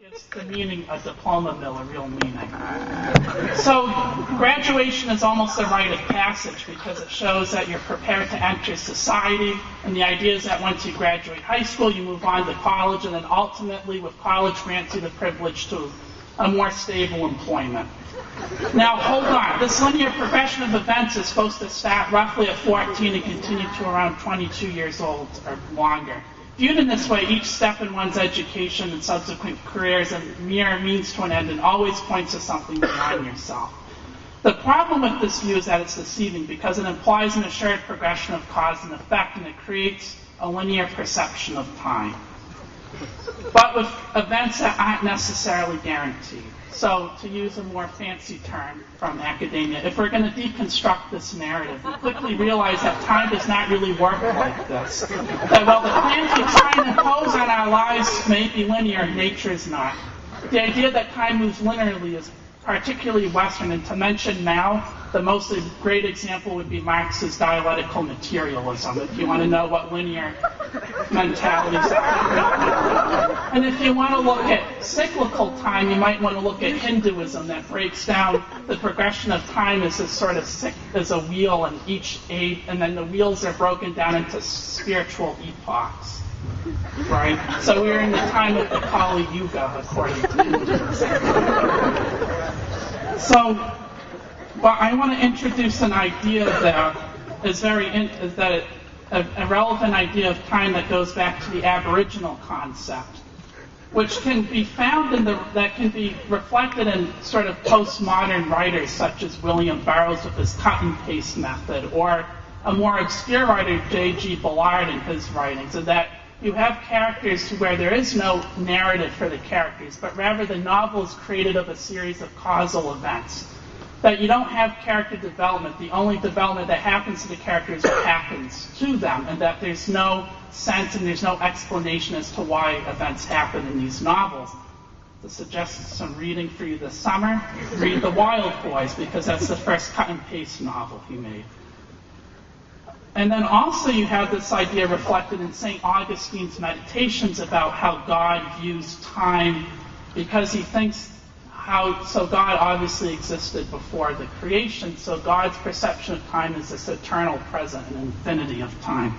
gives the meaning, a diploma mill, a real meaning. So graduation is almost a rite of passage because it shows that you're prepared to enter society, and the idea is that once you graduate high school, you move on to college, and then ultimately with college grants you the privilege to a more stable employment. Now, hold on. This linear progression of events is supposed to start roughly at 14 and continue to around 22 years old or longer. Viewed in this way, each step in one's education and subsequent career is a mere means to an end and always points to something beyond yourself. The problem with this view is that it's deceiving because it implies an assured progression of cause and effect, and it creates a linear perception of time. But with events that aren't necessarily guaranteed. So, to use a more fancy term from academia, if we're going to deconstruct this narrative, we quickly realize that time does not really work like this. That while the plans we try and impose on our lives may be linear, nature is not. The idea that time moves linearly is particularly Western, and to mention now, the most great example would be Marx's dialectical materialism, if you want to know what linear mentalities are. And if you want to look at cyclical time, you might want to look at Hinduism that breaks down the progression of time as a sort of as a wheel, and each age, and then the wheels are broken down into spiritual epochs. Right? So we're in the time of the Kali Yuga, according to Hinduism. So, but I want to introduce an idea that is a relevant idea of time that goes back to the Aboriginal concept, which can be found that can be reflected in sort of postmodern writers such as William Burroughs with his cut and paste method, or a more obscure writer, J.G. Ballard, in his writings, and that you have characters where there is no narrative for the characters, but rather the novel is created of a series of causal events. That you don't have character development. The only development that happens to the characters happens to them, and that there's no sense and there's no explanation as to why events happen in these novels. To suggest some reading for you this summer, read The Wild Boys, because that's the first cut and paste novel he made. And then also you have this idea reflected in St. Augustine's Meditations about how God views time, because he thinks so God obviously existed before the creation, so God's perception of time is this eternal present and infinity of time.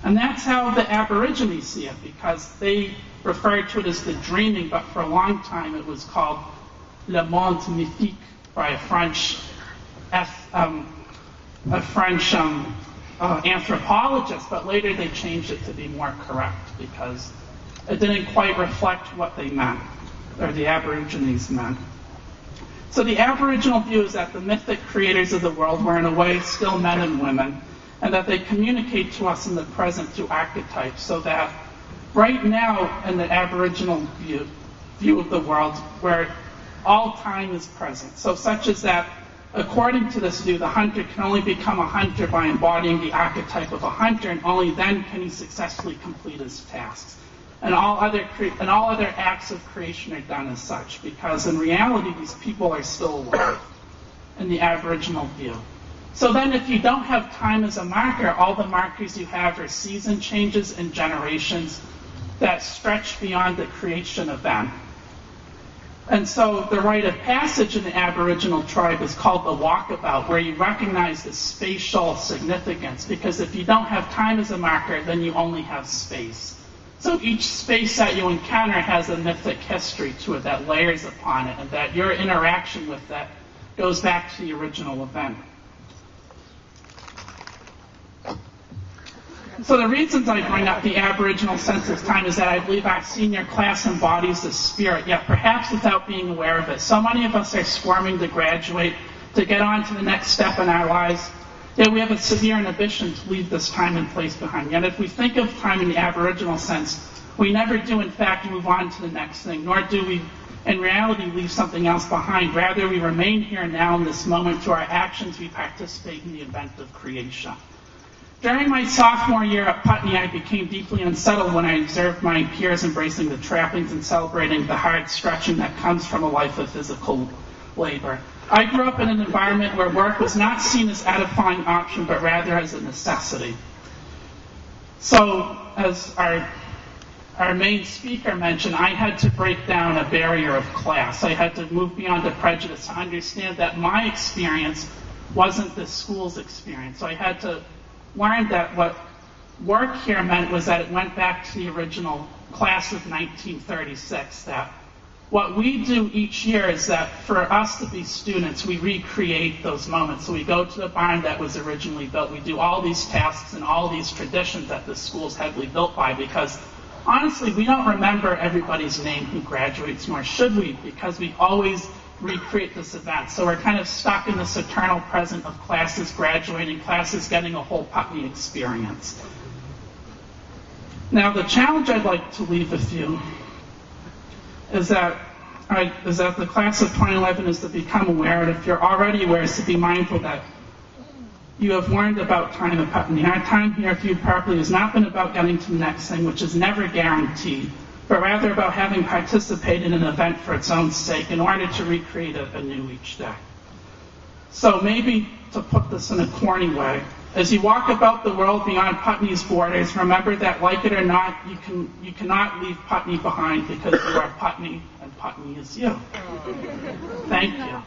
And that's how the Aborigines see it, because they referred to it as the dreaming, but for a long time it was called Le Monde Mythique by a French anthropologist, but later they changed it to be more correct because it didn't quite reflect what they meant, or the Aborigines meant. So the Aboriginal view is that the mythic creators of the world were in a way still men and women, and that they communicate to us in the present through archetypes, so that right now in the Aboriginal view of the world, where all time is present, so such as that according to this view, the hunter can only become a hunter by embodying the archetype of a hunter, and only then can he successfully complete his tasks. And all other acts of creation are done as such, because in reality, these people are still alive in the Aboriginal view. So then if you don't have time as a marker, all the markers you have are season changes and generations that stretch beyond the creation event. And so the rite of passage in the Aboriginal tribe is called the walkabout, where you recognize the spatial significance, because if you don't have time as a marker, then you only have space. So each space that you encounter has a mythic history to it that layers upon it, and that your interaction with that goes back to the original event. So the reasons I bring up the Aboriginal sense of time is that I believe our senior class embodies the spirit, yet perhaps without being aware of it. So many of us are swarming to graduate, to get on to the next step in our lives. Yet we have a severe inhibition to leave this time and place behind. Yet if we think of time in the Aboriginal sense, we never do in fact move on to the next thing, nor do we in reality leave something else behind. Rather, we remain here now in this moment. Through our actions, we participate in the event of creation. During my sophomore year at Putney, I became deeply unsettled when I observed my peers embracing the trappings and celebrating the hard stretching that comes from a life of physical labor. I grew up in an environment where work was not seen as an edifying option, but rather as a necessity. So, as our our main speaker mentioned, I had to break down a barrier of class. I had to move beyond the prejudice to understand that my experience wasn't the school's experience. So I had to learn that what work here meant was that it went back to the original class of 1936, that what we do each year is that for us to be students, we recreate those moments. So we go to the barn that was originally built. We do all these tasks and all these traditions that the school's heavily built by, because honestly, we don't remember everybody's name who graduates, nor should we, because we always recreate this event. So we're kind of stuck in this eternal present of classes graduating, classes getting a whole Putney experience. Now, the challenge I'd like to leave with you is that the class of 2011 is to become aware, and if you're already aware, is to be mindful that you have learned about time at Putney. Our time here, viewed properly, has not been about getting to the next thing, which is never guaranteed, but rather about having participated in an event for its own sake in order to recreate a new each day. So maybe, to put this in a corny way, as you walk about the world beyond Putney's borders, remember that, like it or not, you cannot leave Putney behind, because you are Putney and Putney is you. Thank you.